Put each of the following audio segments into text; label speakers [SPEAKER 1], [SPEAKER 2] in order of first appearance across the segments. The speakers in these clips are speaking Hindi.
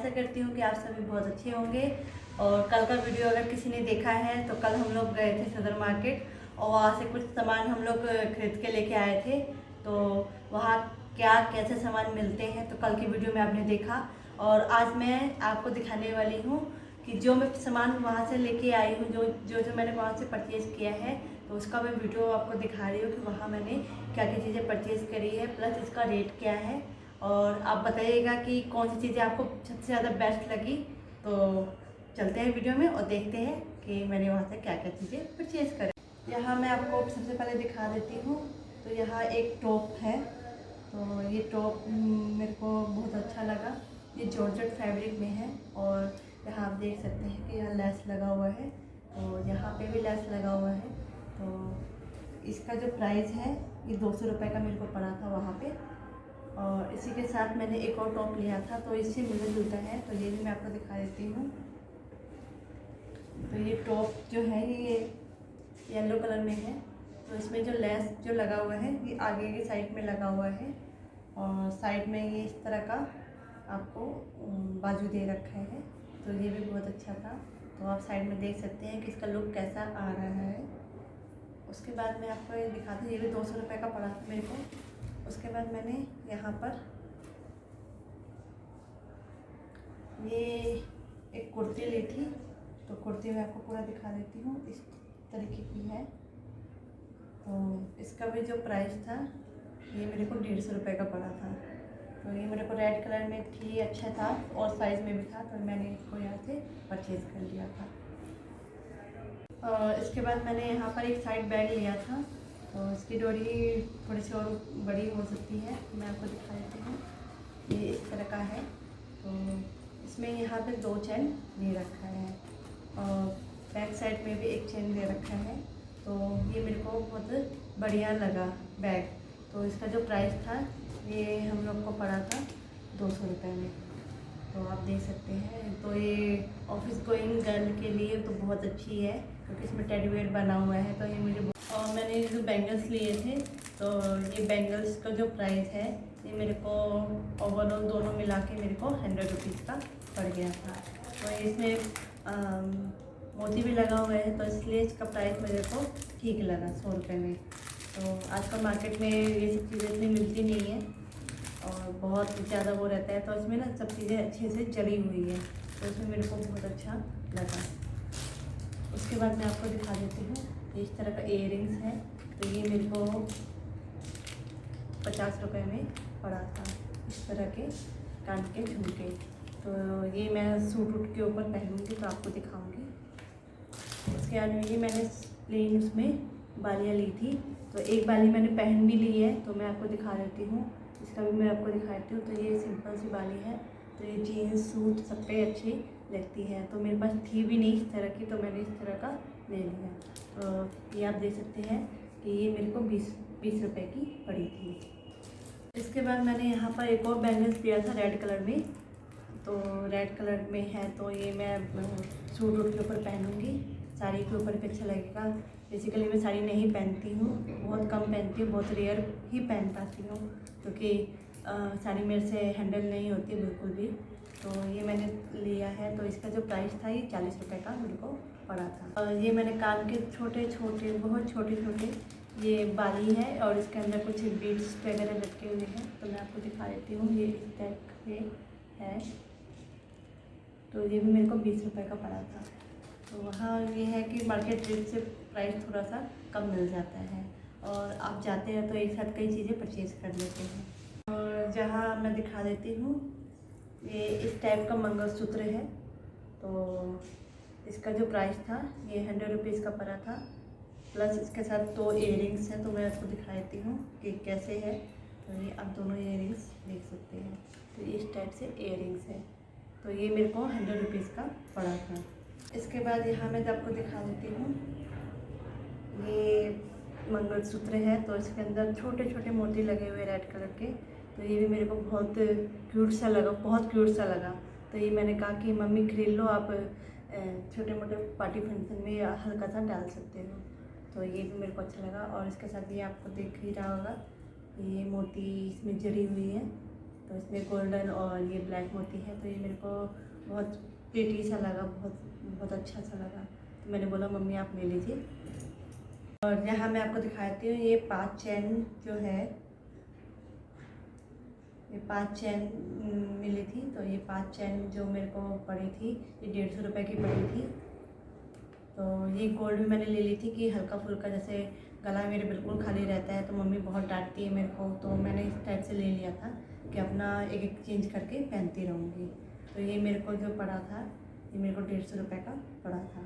[SPEAKER 1] आशा करती हूँ कि आप सभी बहुत अच्छे होंगे। और कल का वीडियो अगर किसी ने देखा है तो कल हम लोग गए थे सदर मार्केट और वहाँ से कुछ सामान हम लोग खरीद के लेके आए थे। तो वहाँ क्या कैसे सामान मिलते हैं तो कल की वीडियो में आपने देखा। और आज मैं आपको दिखाने वाली हूँ कि जो मैं सामान वहाँ से लेके आई हूँ, जो जो जो मैंने वहाँ से परचेज़ किया है, तो उसका मैं वीडियो आपको दिखा रही हूँ कि वहाँ मैंने क्या क्या चीज़ें परचेज़ करी है, प्लस इसका रेट क्या है। और आप बताइएगा कि कौन सी चीज़ें आपको सबसे ज़्यादा बेस्ट लगी। तो चलते हैं वीडियो में और देखते हैं कि मैंने वहाँ से क्या क्या चीज़ें परचेज़ करी। यहाँ मैं आपको सबसे पहले दिखा देती हूँ। तो यहाँ एक टॉप है, तो ये टॉप मेरे को बहुत अच्छा लगा। ये जॉर्जेट फैब्रिक में है और यहाँ आप देख सकते हैं कि यहाँ लेस लगा हुआ है, तो यहाँ पे भी लेस लगा हुआ है। तो इसका जो प्राइस है ये 200 रुपये का मेरे को पड़ा था वहाँ पे। और इसी के साथ मैंने एक और टॉप लिया था, तो इससे मिलता जुलता है, तो ये भी मैं आपको दिखा देती हूँ। तो ये टॉप जो है ये येलो कलर में है, तो इसमें जो लेस जो लगा हुआ है ये आगे की साइड में लगा हुआ है और साइड में ये इस तरह का आपको बाजू दे रखा है। तो ये भी बहुत अच्छा था। तो आप साइड में देख सकते हैं कि इसका लुक कैसा आ रहा है। उसके बाद मैं आपको ये दिखाती हूँ, ये भी 200 रुपये का पड़ा था मेरे को। उसके बाद मैंने यहाँ पर ये एक कुर्ती ली थी, तो कुर्ती मैं आपको पूरा दिखा देती हूँ। इस तरीके की है, तो इसका भी जो प्राइस था ये मेरे को 150 रुपये का पड़ा था। तो ये मेरे को रेड कलर में थी, अच्छा था और साइज़ में भी था, तो मैंने इसको यहाँ से परचेज़ कर लिया था। और इसके बाद मैंने यहाँ पर एक साइड बैग लिया था, तो इसकी डोरी थोड़ी सी और बड़ी हो सकती है, मैं आपको दिखा देती हूँ। ये इस तरह का है, तो इसमें यहाँ पे 2 चेन दे रखा है और बैक साइड में भी एक चेन दे रखा है। तो ये मेरे को बहुत बढ़िया लगा बैग। तो इसका जो प्राइस था ये हम लोग को पड़ा था 200 रुपये में। तो आप देख सकते हैं, तो ये ऑफिस गोइंग गर्ल के लिए तो बहुत अच्छी है क्योंकि इसमें टेडी बेयर बना हुआ है। तो ये मेरे और मैंने जो बैंगल्स लिए थे, तो ये बैंगल्स का जो प्राइस है ये मेरे को ओवरऑल दोनों मिला के मेरे को 100 रुपीज़ का पड़ गया था। तो इसमें मोती भी लगा हुआ है, तो इसलिए इसका प्राइस मेरे को ठीक लगा 100 रुपये में। तो आजकल मार्केट में ये सब चीज़ें इतनी मिलती नहीं है और बहुत ज़्यादा वो रहता है, तो इसमें ना सब चीज़ें अच्छे से जड़ी हुई है, तो इसमें मेरे को बहुत अच्छा लगा। उसके बाद मैं आपको दिखा देती हूँ, इस तरह का इयररिंग्स है, तो ये मेरे को 50 रुपये में पड़ा था। इस तरह के कान के झुमके, तो ये मैं सूट वूट के ऊपर पहनूँगी तो आपको दिखाऊँगी। उसके बाद ये मैंने प्लेन उसमें बालियाँ ली थी, तो एक बाली मैंने पहन भी ली है, तो मैं आपको दिखा देती हूँ। इसका भी मैं आपको दिखा देती हूँ। तो ये सिंपल सी बाली है, तो ये जीन्स सूट सब पे अच्छी लगती है। तो मेरे पास थी भी नहीं इस तरह की, तो मैंने इस तरह का ले लिया। तो ये आप देख सकते हैं कि ये मेरे को 20 रुपये की पड़ी थी। इसके बाद मैंने यहाँ पर एक और बैंगल्स लिया था रेड कलर में, तो रेड कलर में है, तो ये मैं सूट वूट के ऊपर पहनूँगी, साड़ी के ऊपर भी अच्छा लगेगा। बेसिकली मैं साड़ी नहीं पहनती हूँ, बहुत कम पहनती हूँ, बहुत रेयर ही पहन पाती हूँ क्योंकि साड़ी मेरे से हैंडल नहीं होती बिल्कुल भी। तो ये मैंने लिया है, तो इसका जो प्राइस था ये 40 रुपये का मेरे को पड़ा था। ये मैंने कान के छोटे छोटे बहुत छोटे छोटे ये बाली है और इसके अंदर कुछ बीड्स वगैरह लटके हुए हैं, तो मैं आपको दिखा देती हूँ। ये इस टाइप के है, तो ये भी मेरे को 20 रुपये का पड़ा था। तो वहाँ ये है कि मार्केट रेट से प्राइस थोड़ा सा कम मिल जाता है और आप जाते हैं तो एक साथ कई चीज़ें परचेज़ कर लेते हैं। और जहाँ मैं दिखा देती हूँ, ये इस टाइप का मंगलसूत्र है, तो इसका जो प्राइस था ये 100 रुपीज़ का पड़ा था, प्लस इसके साथ 2 इयररिंग्स हैं, तो मैं आपको दिखा देती हूँ कि कैसे है। तो ये आप दोनों इयररिंग्स देख सकते हैं, तो इस टाइप से इयररिंग्स है, तो ये मेरे को 100 रुपीज़ का पड़ा था। इसके बाद यहाँ मैं आपको दिखा देती हूँ, ये मंगलसूत्र है, तो इसके अंदर छोटे छोटे मोती लगे हुए रेड कलर के, तो ये भी मेरे को बहुत क्यूट सा लगा, बहुत क्यूट सा लगा। तो ये मैंने कहा कि मम्मी खरीद लो, आप छोटे मोटे पार्टी फंक्शन में हल्का सा डाल सकते हो। तो ये भी मेरे को अच्छा लगा। और इसके साथ ये आपको देख ही रहा होगा, ये मोती इसमें जड़ी हुई है, तो इसमें गोल्डन और ये ब्लैक मोती है। तो ये मेरे को बहुत प्रीटी सा लगा, बहुत बहुत अच्छा सा लगा, तो मैंने बोला मम्मी आप ले लीजिए। और यहाँ मैं आपको दिखाती हूँ ये 5 चैन जो है, ये 5 चैन मिली थी। तो ये 5 चैन जो मेरे को पड़ी थी ये 150 रुपये की पड़ी थी। तो ये गोल्ड भी मैंने ले ली थी कि हल्का फुल्का, जैसे गला मेरे बिल्कुल खाली रहता है तो मम्मी बहुत डांटती है मेरे को, तो मैंने इस टाइप से ले लिया था कि अपना एक एक चेंज करके पहनती रहूँगी। तो ये मेरे को जो पड़ा था ये मेरे को 150 रुपये का पड़ा था।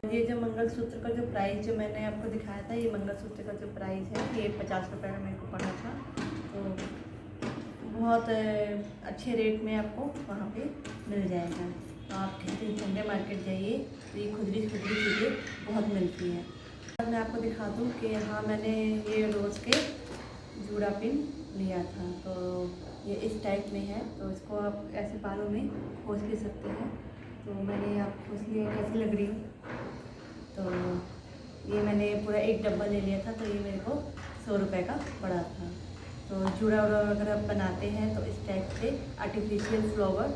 [SPEAKER 1] ये जो मंगलसूत्र का जो प्राइस जो मैंने आपको दिखाया था, ये मंगलसूत्र का जो प्राइस है ये 50 रुपये का मेरे को पड़ा था। तो बहुत अच्छे रेट में आपको वहाँ पे मिल जाएगा। तो आप किसी संडे मार्केट जाइए तो ये खुदरी चीज़ें बहुत मिलती हैं। अब मैं आपको दिखा दूँ कि यहाँ मैंने ये रोज़ के जूड़ा पिन लिया था। तो ये इस टाइप में है, तो इसको आप ऐसे बालों में खोस भी सकते हैं। तो मैंने आप खोस लिया, कैसी लग रही हूँ। तो ये मैंने पूरा एक डब्बा ले लिया था। तो ये मेरे को 100 रुपये का पड़ा था। तो जूड़ा वूड़ा अगर आप बनाते हैं तो इस टाइप से आर्टिफिशियल फ्लावर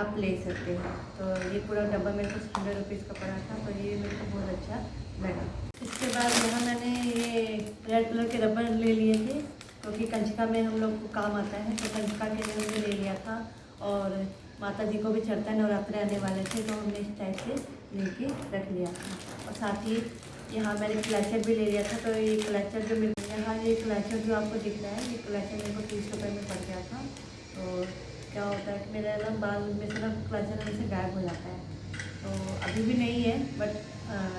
[SPEAKER 1] आप ले सकते हैं। तो ये पूरा डब्बा मेरे को 100 रुपीज़ का पड़ा था। तो ये मेरे को बहुत अच्छा लगा। इसके बाद यहाँ मैंने ये रेड कलर के रबर ले लिए थे, क्योंकि कंचका में हम लोग को काम आता है। तो कंचका के लिए हमने ले लिया था, और माता जी को भी चढ़ता है, नवरात्रे आने वाले थे तो हमने इस टाइप से लेके रख लिया था। और साथ ही यहाँ मैंने क्लचर भी ले लिया था। तो ये क्लचर जो मेरे यहाँ ये क्लचर जो आपको दिख रहा है, ये क्लचर मेरे को 30 रुपये में पड़ गया था। तो क्या होता है कि मेरा ना बाल में से ना क्लचर में से गायब हो जाता है। तो अभी भी नहीं है, बट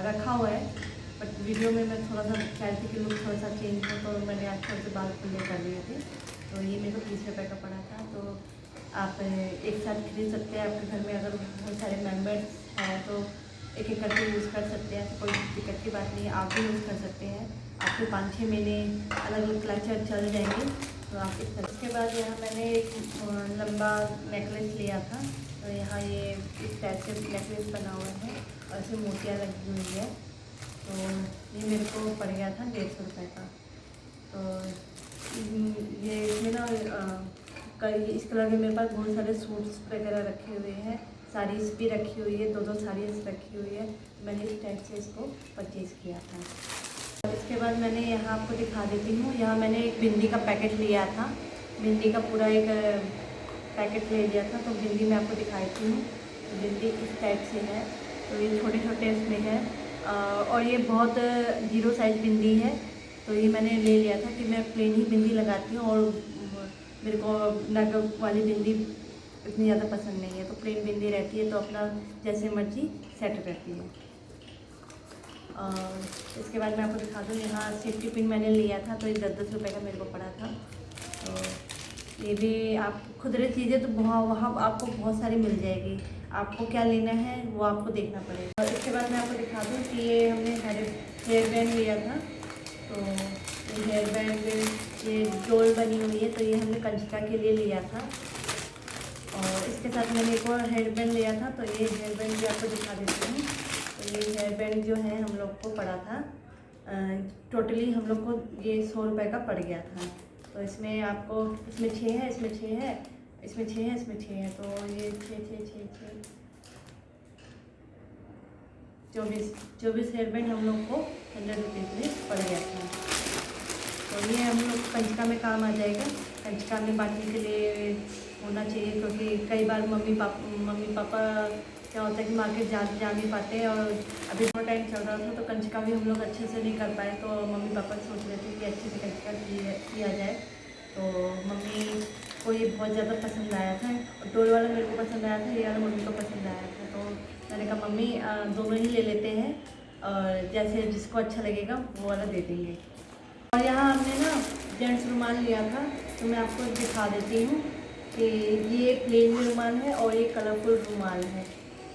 [SPEAKER 1] रखा हुआ है। बट वीडियो में मैं थोड़ा सा चाहती कि लुक थोड़ा सा चेंज हो, तो मैंने आज थोड़े से बाल खुले कर लिए थे। तो ये मेरे को 30 रुपये का पड़ा था। तो आप एक साथ खरीद सकते हैं। आपके घर में अगर बहुत सारे मेम्बर्स हैं तो एक एक करके यूज़ कर सकते हैं। तो कोई दिक्कत की बात नहीं है, आप भी यूज़ कर सकते हैं। आपके 5-6 महीने अलग अलग क्लचर चल जाएंगे। तो आप इस तरह। इसके बाद यहाँ मैंने एक लंबा नेकलेस लिया था। तो यहाँ ये इस टाइप से नेकलेस बना हुआ है और इसमें मोतियाँ लगी हुई है। तो ये मेरे को पड़ गया था 150 रुपये का। तो ये इसमें ना कई इस कलर के मेरे पास बहुत सारे सूट्स वगैरह रखे हुए हैं, साड़ीज़ भी रखी हुई है, 2-2 साड़ीज़ रखी हुई है। मैंने इस टाइप से इसको परचेज़ किया था। और इसके बाद मैंने यहाँ आपको दिखा देती हूँ, यहाँ मैंने एक बिंदी का पैकेट लिया था। बिंदी का पूरा एक पैकेट ले लिया था। तो बिंदी मैं आपको दिखाती हूँ। तो बिंदी इस टाइप से है। तो ये छोटे छोटे इसमें है, और ये बहुत 0 साइज़ बिंदी है। तो ये मैंने ले लिया था कि मैं प्लेन ही बिंदी लगाती हूँ, और मेरे को नग वाली बिंदी इतनी ज़्यादा पसंद नहीं है। तो प्लेन बिंदी रहती है तो अपना जैसे मर्जी सेट करती है। और इसके बाद मैं आपको दिखा दूँ, यहाँ सेफ्टी पिन मैंने लिया था। तो ये 10-10 रुपये का मेरे को पड़ा था। तो ये भी आप खुदरे चीज़ें तो वहाँ आपको बहुत सारी मिल जाएगी। आपको क्या लेना है वो आपको देखना पड़ेगा। और इसके बाद मैं आपको दिखा दूँ कि ये हमने हेयर बैंड लिया था। तो ये हेयर बैंड ये डोल बनी हुई है। तो ये हमने कंचका के लिए लिया था। और इसके साथ मैंने एक और हेयर बैंड लिया था। तो ये हेयर बैंड भी आपको दिखा देती हूँ। तो ये हेयर बैंड जो है हम लोग को पड़ा था, टोटली हम लोग को ये 100 रुपये का पड़ गया था। तो इसमें आपको इसमें 6 है, इसमें 6 है, इसमें 6 है, इसमें 6 है। तो ये 6 24 हेयर बैंड हम लोग को 100 रुपीज़ में पड़ गया था। तो ये हम लोग कंचका में काम आ जाएगा। कंचका में बांटने के लिए होना चाहिए, क्योंकि कई बार मम्मी पापा क्या होता है कि मार्केट जा नहीं पाते। और अभी थोड़ा टाइम चल रहा था तो कंचका भी हम लोग अच्छे से नहीं कर पाए। तो मम्मी पापा सोच रहे थे कि अच्छे से कंचका किया जाए। तो मम्मी को ये बहुत ज़्यादा पसंद आया था। और डोल वाला मेरे को पसंद आया था, ये वाला मम्मी को पसंद आया था। तो मैंने कहा मम्मी दोनों ही ले लेते हैं, और जैसे जिसको अच्छा लगेगा वो वाला दे देंगे। और यहाँ हमने ना जेंट्स रुमाल लिया था। तो मैं आपको दिखा देती हूँ कि ये प्लेन रुमाल है और ये कलरफुल रुमाल है।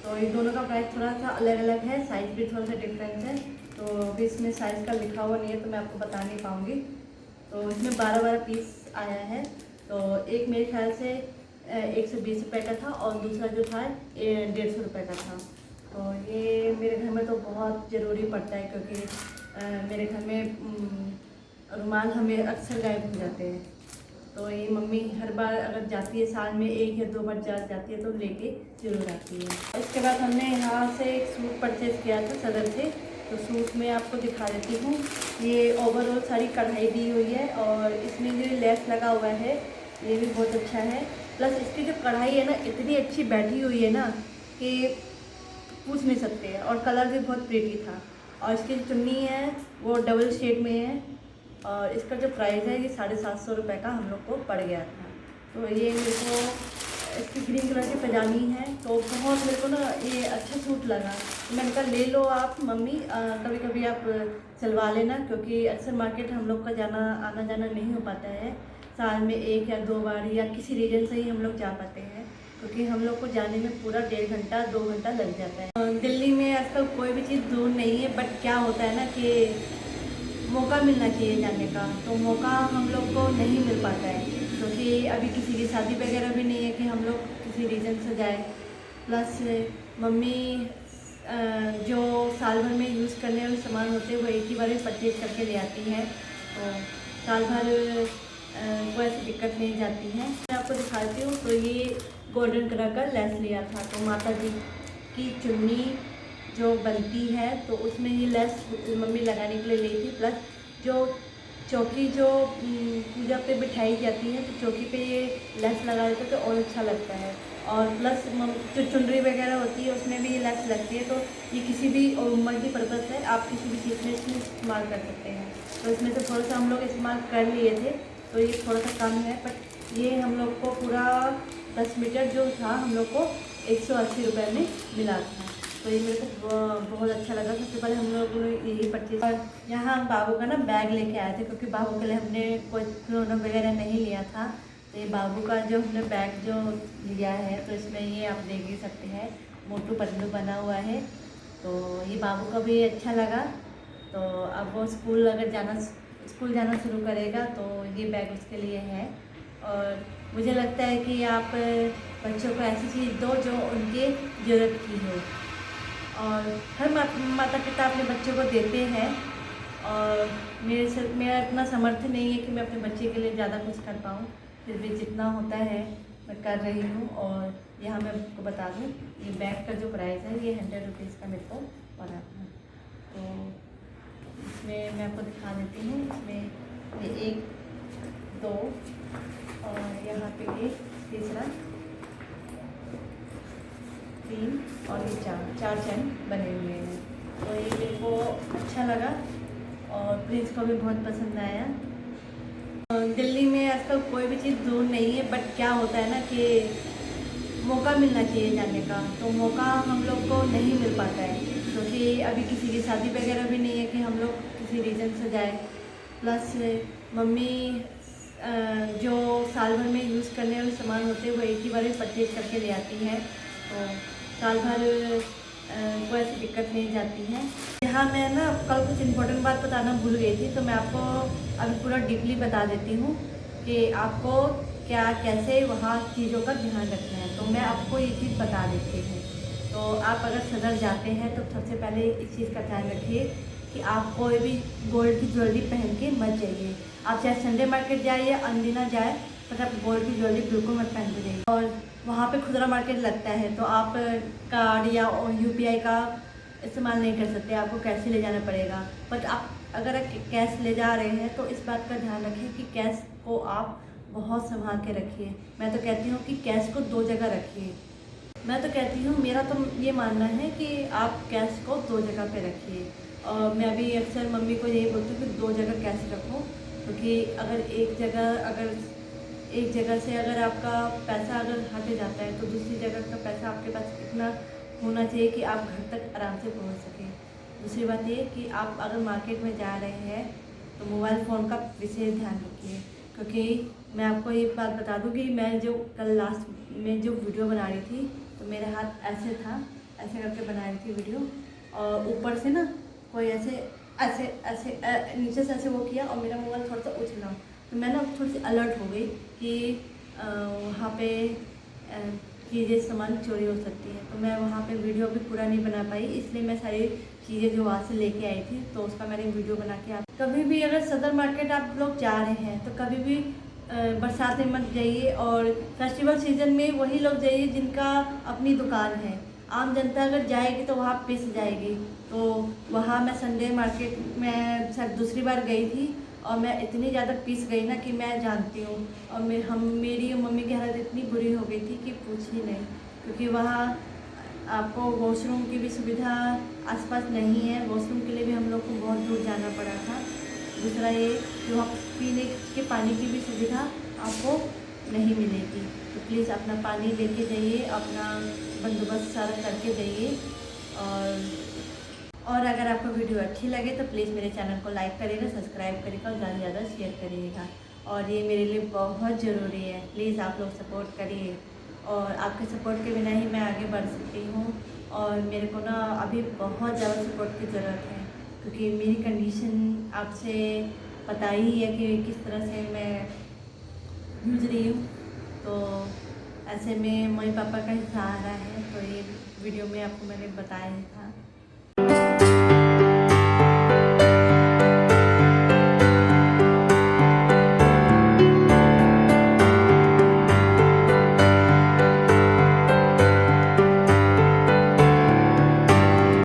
[SPEAKER 1] तो ये दोनों का प्राइस थोड़ा सा अलग अलग है, साइज़ भी थोड़ा सा डिफरेंस है। तो अभी इसमें साइज़ का लिखा हुआ नहीं है तो मैं आपको बता नहीं पाऊँगी। तो इसमें 12-12 पीस आया है। तो एक मेरे ख्याल से 120 रुपये का था, और दूसरा जो था ये 150 रुपये का था। तो ये मेरे घर में तो बहुत ज़रूरी पड़ता है, क्योंकि मेरे घर में रुमाल हमें अक्सर गायब हो जाते हैं। तो ये मम्मी हर बार अगर जाती है, साल में 1 या 2 बार जाती है तो लेके जरूर आती है। इसके बाद हमने यहाँ से एक सूट परचेज़ किया था सदर से, तो सूट में आपको दिखा देती हूँ। ये ओवरऑल सारी कढ़ाई दी हुई है और इसमें जो लेस लगा हुआ है ये भी बहुत अच्छा है। प्लस इसकी जो कढ़ाई है ना इतनी अच्छी बैठी हुई है ना कि पूछ नहीं सकते हैं, और कलर भी बहुत प्रीटी था। और इसकी जो चुन्नी है वो डबल शेड में है और इसका जो प्राइस है ये 750 रुपये का हम लोग को पड़ गया था। तो ये मेरे को इसकी ग्रीन कलर की पजामी है तो बहुत मेरे को ना ये अच्छा सूट लगा। तो मैंने कहा ले लो आप मम्मी, कभी कभी आप सिलवा लेना, क्योंकि अक्सर मार्केट हम लोग का आना जाना नहीं हो पाता है। साल में 1 या 2 बार या किसी रीजन से ही हम लोग जा पाते हैं, क्योंकि हम लोग को जाने में पूरा 1.5 घंटा 2 घंटा लग जाता है। दिल्ली में आजकल कोई भी चीज़ दूर नहीं है, बट क्या होता है ना कि मौका मिलना चाहिए जाने का, तो मौका हम लोग को नहीं मिल पाता है, क्योंकि अभी किसी की शादी वगैरह भी नहीं है कि हम लोग किसी रीजन से जाए। प्लस मम्मी जो साल भर में यूज़ करने वाले सामान होते हैं वो एक ही बार में परचेज करके ले आती हैं, तो साल भर कोई ऐसी दिक्कत नहीं जाती है। मैं आपको दिखाती हूँ। तो ये गोल्डन कलर का लेस लिया था, तो माता जी की चुन्नी जो बनती है तो उसमें ये लेस मम्मी लगाने के लिए ली थी। प्लस जो चौकी जो पूजा पे बिठाई जाती है तो चौकी पे ये लेस लगा देते तो और अच्छा लगता है। और प्लस जो चुनरी वगैरह होती है उसमें भी ये लेस लगती है, तो ये किसी भी मल्टीपर्पज़ है, आप किसी भी चीज़ में इसमें इस्तेमाल कर सकते हैं। तो इसमें से थोड़ा सा हम लोग इस्तेमाल कर लिए थे, तो ये थोड़ा सा कम है, बट ये हम लोग को पूरा 10 मीटर जो था हम लोग को 180 रुपये में मिला था। तो ये मेरे को बहुत अच्छा लगा। सबसे पहले हम लोग ने यही परचेज। और यहाँ हम बाबू का ना बैग लेके आए थे, क्योंकि बाबू के लिए हमने कोई खिलौना वगैरह नहीं लिया था। तो ये बाबू का जो हमने बैग जो लिया है तो इसमें ये आप देख ही सकते हैं मोटू पतलू बना हुआ है। तो ये बाबू का भी अच्छा लगा। तो अब वो स्कूल जाना शुरू करेगा तो ये बैग उसके लिए है। और मुझे लगता है कि आप बच्चों को ऐसी चीज़ दो जो उनके ज़रूरत की हो, और हर माता पिता अपने बच्चों को देते हैं। और मेरा इतना सामर्थ्य नहीं है कि मैं अपने बच्चे के लिए ज़्यादा कुछ कर पाऊँ, फिर भी जितना होता है मैं कर रही हूँ। और यहाँ मैं आपको बता दूँ ये बैग का जो प्राइस है ये 100 रुपीज़ का मेरे को पड़ा था। तो इसमें मैं आपको दिखा देती हूँ। इसमें ये 1 2 और यहाँ पे ये तीसरा 3 और ये 4 चैन बने हुए हैं। तो ये मेरे को अच्छा लगा और प्रिंस को भी बहुत पसंद आया। दिल्ली में आजकल कोई भी चीज़ दूर नहीं है, बट क्या होता है ना कि मौका मिलना चाहिए जाने का, तो मौका हम लोग को नहीं मिल पाता है, क्योंकि अभी किसी की शादी वगैरह भी नहीं है कि हम लोग किसी रीजन से जाए। प्लस मम्मी जो साल भर में यूज़ करने वाले सामान होते हैं वो एक ही बार में परचेज करके ले आती हैं, तो साल भर कोई ऐसी दिक्कत नहीं जाती है। यहाँ मैं ना कल कुछ इम्पोर्टेंट बात बताना भूल गई थी, तो मैं आपको अभी पूरा डीपली बता देती हूँ कि आपको क्या कैसे वहाँ चीज़ों का ध्यान रखना है। तो मैं आपको ये चीज़ बता देती हूँ। तो आप अगर सदर जाते हैं तो सबसे पहले इस चीज़ का ध्यान रखिए कि आप कोई भी गोल्ड की ज्वेलरी पहन के मत जाइए। आप चाहे संडे मार्केट जाए या अनदिना जाए, पर आप गोल्ड की ज्वेलरी बिल्कुल मत पहन के जाइए। और वहाँ पे खुदरा मार्केट लगता है तो आप कार्ड या UPI का इस्तेमाल नहीं कर सकते, आपको कैश ले जाना पड़ेगा। बट आप अगर कैश ले जा रहे हैं तो इस बात का ध्यान रखें कि कैश को आप बहुत संभाल के रखिए। मैं तो कहती हूँ कि कैश को 2 जगह रखिए। मैं तो कहती हूँ, मेरा तो ये मानना है कि आप कैश को 2 जगह पे रखिए। और मैं भी अक्सर मम्मी को यही बोलती हूँ कि 2 जगह कैश रखो, क्योंकि अगर एक जगह से अगर आपका पैसा अगर हट जाता है तो दूसरी जगह का पैसा आपके पास इतना होना चाहिए कि आप घर तक आराम से पहुंच सकें। दूसरी बात ये कि आप अगर मार्केट में जा रहे हैं तो मोबाइल फ़ोन का विशेष ध्यान रखिए, क्योंकि मैं आपको ये बात बता दूं कि मैं जो कल लास्ट में जो वीडियो बना रही थी तो मेरा हाथ ऐसे था, ऐसे करके बना रही थी वीडियो, और ऊपर से ना कोई ऐसे नीचे से ऐसे वो किया और मेरा मोबाइल थोड़ा सा उछला, तो मैं ना थोड़ी सी अलर्ट हो गई कि वहाँ पे चीज़ें सामान चोरी हो सकती है। तो मैं वहाँ पे वीडियो भी पूरा नहीं बना पाई, इसलिए मैं सारी चीज़ें जो वहाँ से लेके आई थी तो उसका मैंने वीडियो बना के। आप कभी भी अगर सदर मार्केट आप लोग जा रहे हैं तो कभी भी बरसात में मत जाइए, और फेस्टिवल सीजन में वही लोग जाइए जिनका अपनी दुकान है। आम जनता अगर जाएगी तो वहाँ पिस जाएगी। तो वहाँ मैं संडे मार्केट में सर दूसरी बार गई थी, और मैं इतनी ज़्यादा पिस गई ना कि मैं जानती हूँ। और मेरी मम्मी की हालत इतनी बुरी हो गई थी कि पूछ ही नहीं, क्योंकि वहाँ आपको वॉशरूम की भी सुविधा आसपास नहीं है। वॉशरूम के लिए भी हम लोग को बहुत दूर जाना पड़ा था। दूसरा ये कि वहाँ पीने के पानी की भी सुविधा आपको नहीं मिलेगी। तो प्लीज़ अपना पानी लेके जाइए, अपना बंदोबस्त सारा करके जाइए। और अगर आपको वीडियो अच्छी लगे तो प्लीज़ मेरे चैनल को लाइक करिएगा, सब्सक्राइब करिएगा और ज़्यादा से ज़्यादा शेयर करिएगा। और ये मेरे लिए बहुत ज़रूरी है, प्लीज़ आप लोग सपोर्ट करिए। और आपके सपोर्ट के बिना ही मैं आगे बढ़ सकती हूँ। और मेरे को ना अभी बहुत ज़्यादा सपोर्ट की ज़रूरत है, क्योंकि मेरी कंडीशन आपसे पता ही है कि किस तरह से मैं जूझ रही हूँ। तो ऐसे में मम्मी पापा का ही सहारा है, तो ये वीडियो में आपको मैंने बताया था।